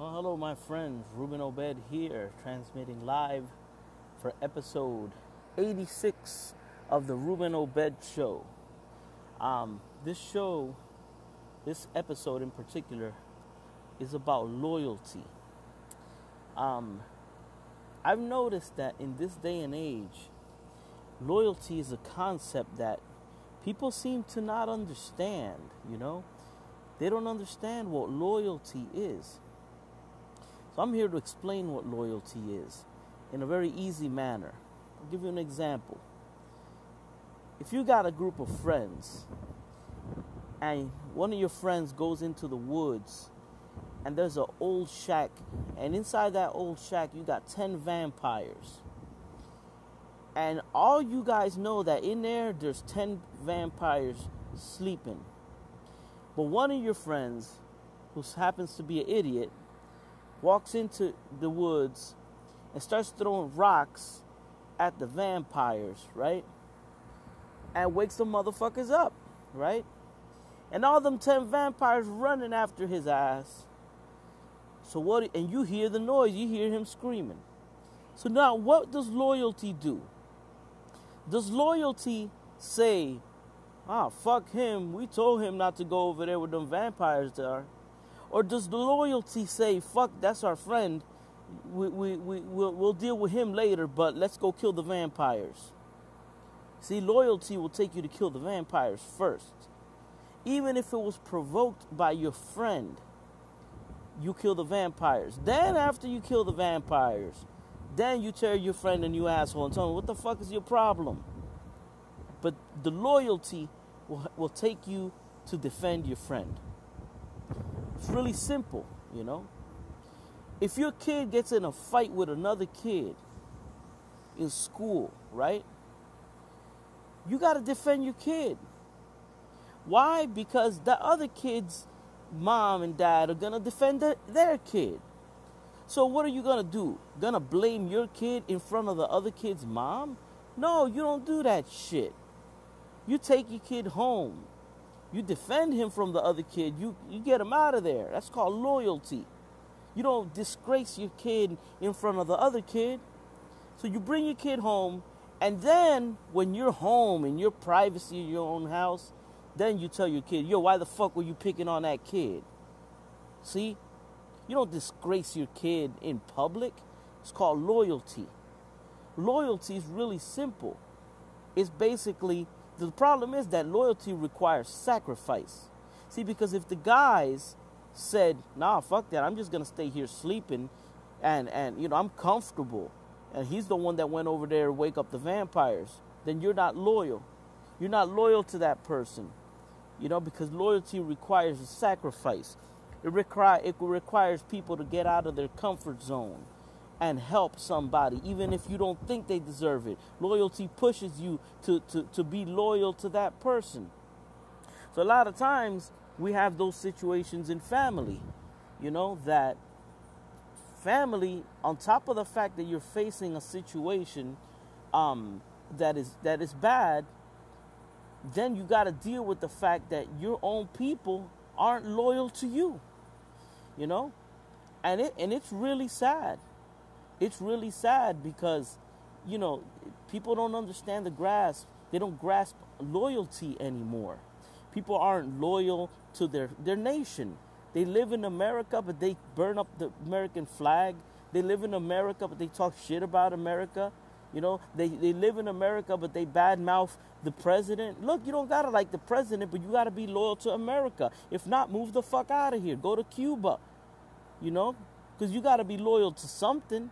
Well, hello, my friends. Ruben Obed here, transmitting live for episode 86 of the Ruben Obed Show. This show, this episode in particular, is about loyalty. I've noticed that in this day and age, loyalty is a concept that people seem to not understand, They don't understand what loyalty is. So I'm here to explain what loyalty is in a very easy manner. I'll give you an example. If you got a group of friends and one of your friends goes into the woods and there's an old shack, and inside that old shack you got 10 vampires. And all you guys know that in there's 10 vampires sleeping. But one of your friends, who happens to be an idiot, walks into the woods and starts throwing rocks at the vampires, right? And wakes the motherfuckers up, right? And all them 10 vampires running after his ass. And you hear the noise, you hear him screaming. So now what does loyalty do? Does loyalty say, fuck him, we told him not to go over there with them vampires there? Or does the loyalty say, fuck, that's our friend, we'll deal with him later, but let's go kill the vampires? See, loyalty will take you to kill the vampires first. Even if it was provoked by your friend, you kill the vampires. Then after you kill the vampires, then you tell your friend a new asshole and tell him, what the fuck is your problem? But the loyalty will take you to defend your friend. It's really simple, If your kid gets in a fight with another kid in school, right? You got to defend your kid. Why? Because the other kid's mom and dad are going to defend their kid. So what are you going to do? Going to blame your kid in front of the other kid's mom? No, you don't do that shit. You take your kid home. You defend him from the other kid. You get him out of there. That's called loyalty. You don't disgrace your kid in front of the other kid. So you bring your kid home, and then when you're home in your privacy of your own house, then you tell your kid, yo, why the fuck were you picking on that kid? See? You don't disgrace your kid in public. It's called loyalty. Loyalty is really simple. It's basically, the problem is that loyalty requires sacrifice. See, because if the guys said, nah, fuck that, I'm just going to stay here sleeping and I'm comfortable, and he's the one that went over there to wake up the vampires, then you're not loyal. You're not loyal to that person, because loyalty requires a sacrifice. It requires people to get out of their comfort zone and help somebody, even if you don't think they deserve it. Loyalty pushes you to be loyal to that person. So a lot of times we have those situations in family, that family, on top of the fact that you're facing a situation that is bad, then you got to deal with the fact that your own people aren't loyal to you, and it's really sad. It's really sad because, people don't understand they don't grasp loyalty anymore. People aren't loyal to their nation. They live in America, but they burn up the American flag. They live in America, but they talk shit about America. They live in America, but they badmouth the president. Look, you don't got to like the president, but you got to be loyal to America. If not, move the fuck out of here. Go to Cuba, because you got to be loyal to something.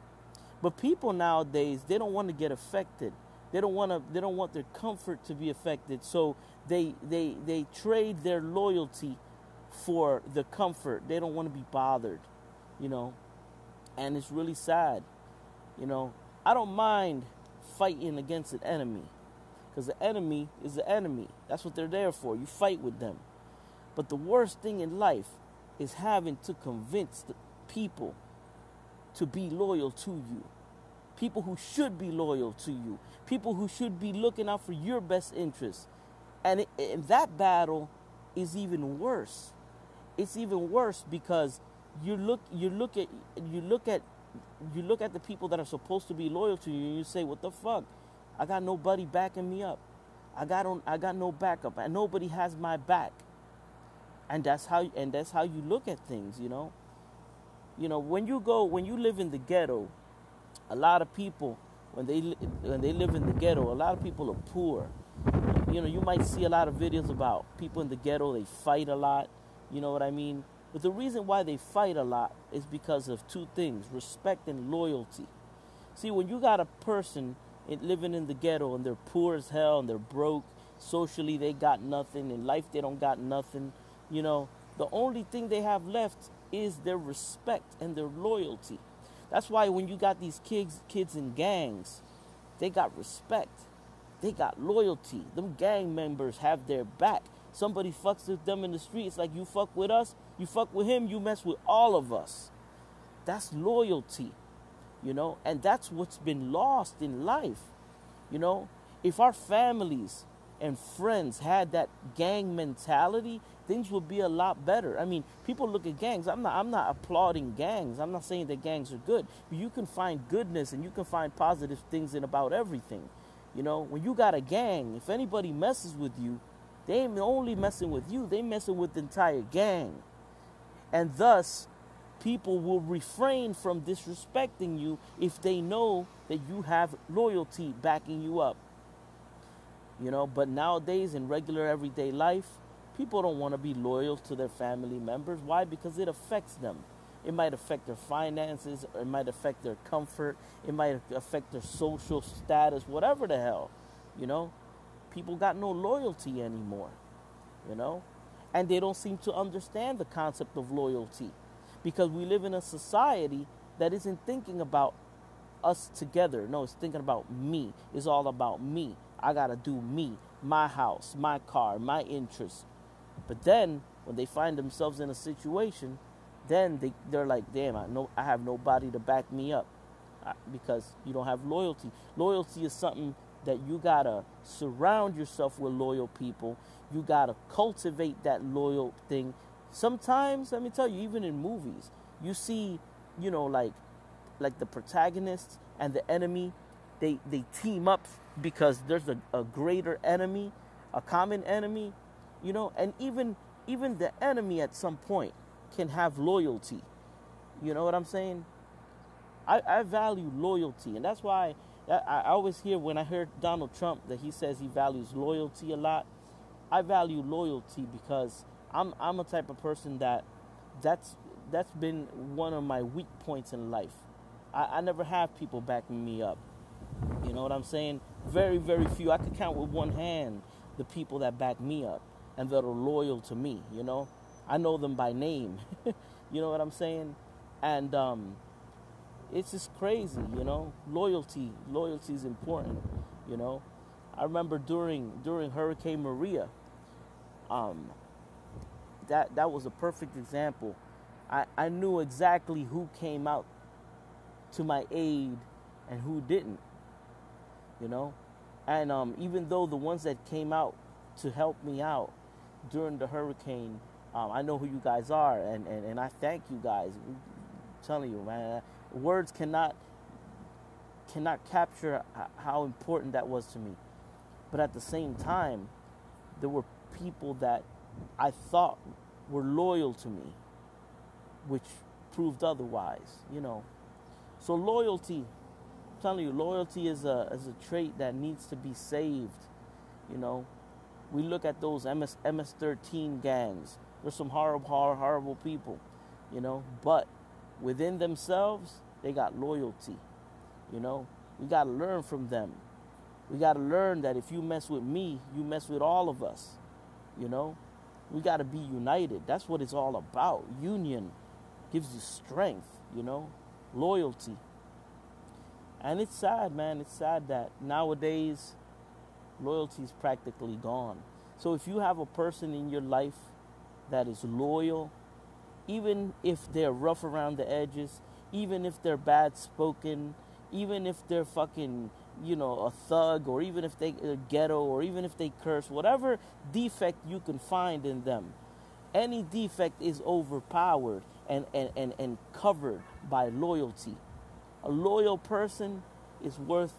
But people nowadays, they don't want to get affected. They don't want their comfort to be affected. So they trade their loyalty for the comfort. They don't want to be bothered, and it's really sad. I don't mind fighting against an enemy, because the enemy is the enemy. That's what they're there for. You fight with them. But the worst thing in life is having to convince the people to be loyal to you. People who should be loyal to you. People who should be looking out for your best interests. And that battle is even worse. It's even worse because you look at you look at the people that are supposed to be loyal to you, and you say, what the fuck? I got nobody backing me up. I got no backup, and nobody has my back. And that's how you look at things, you know. When you live in the ghetto, a lot of people, when they live in the ghetto, a lot of people are poor. You might see a lot of videos about people in the ghetto. They fight a lot. You know what I mean? But the reason why they fight a lot is because of two things: respect and loyalty. See, when you got a person living in the ghetto and they're poor as hell and they're broke, socially they got nothing, in life they don't got nothing, the only thing they have left is their respect and their loyalty. That's why when you got these kids in gangs, they got respect. They got loyalty. Them gang members have their back. Somebody fucks with them in the street, it's like, you fuck with us, you fuck with him, you mess with all of us. That's loyalty, and that's what's been lost in life. If our families and friends had that gang mentality, things would be a lot better. I mean, people look at gangs. I'm not applauding gangs. I'm not saying that gangs are good. But you can find goodness and you can find positive things in about everything. When you got a gang, if anybody messes with you, they ain't only messing with you, they messing with the entire gang. And thus, people will refrain from disrespecting you if they know that you have loyalty backing you up. But nowadays in regular everyday life, people don't want to be loyal to their family members. Why? Because it affects them. It might affect their finances, or it might affect their comfort, it might affect their social status, whatever the hell. People got no loyalty anymore, and they don't seem to understand the concept of loyalty, because we live in a society that isn't thinking about us together. No, it's thinking about me. It's all about me. I gotta do me, my house, my car, my interests. But then when they find themselves in a situation, then they're like, damn, I have nobody to back me up, because you don't have loyalty. Loyalty is something that you gotta surround yourself with loyal people. You gotta cultivate that loyal thing. Sometimes, let me tell you, even in movies, you see, like the protagonist and the enemy, they team up because there's a greater enemy, a common enemy, and even the enemy at some point can have loyalty. You know what I'm saying? I value loyalty, and that's why I always hear, when I heard Donald Trump, that he says he values loyalty a lot. I value loyalty because I'm a type of person that's been one of my weak points in life. I never have people backing me up. You know what I'm saying? Very, very few. I could count with one hand the people that back me up and that are loyal to me, I know them by name. You know what I'm saying? And it's just crazy, Loyalty is important, I remember during Hurricane Maria, that was a perfect example. I knew exactly who came out to my aid and who didn't, and even though the ones that came out to help me out during the hurricane, I know who you guys are, and I thank you guys. I'm telling you, man, words cannot capture how important that was to me. But at the same time, there were people that I thought were loyal to me, which proved otherwise, So loyalty, I'm telling you, loyalty is a trait that needs to be saved, We look at those MS-13 gangs. There's some horrible people, But within themselves, they got loyalty, We got to learn from them. We got to learn that if you mess with me, you mess with all of us, We got to be united. That's what it's all about. Union gives you strength, loyalty. And it's sad, man. It's sad that nowadays loyalty is practically gone. So if you have a person in your life that is loyal, even if they're rough around the edges, even if they're bad spoken, even if they're fucking, a thug, or even if they're ghetto, or even if they curse, whatever defect you can find in them, any defect is overpowered. and covered by loyalty. A loyal person is worth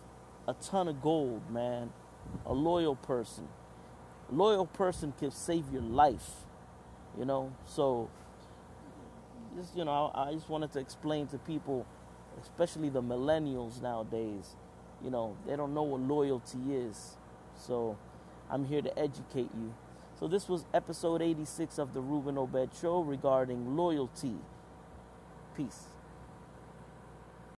a ton of gold, man. A loyal person. A loyal person can save your life, you know. So, just, you know, I just wanted to explain to people, especially the millennials nowadays, you know, they don't know what loyalty is. So, I'm here to educate you. So this was episode 86 of the Ruben Obed Show regarding loyalty. Peace.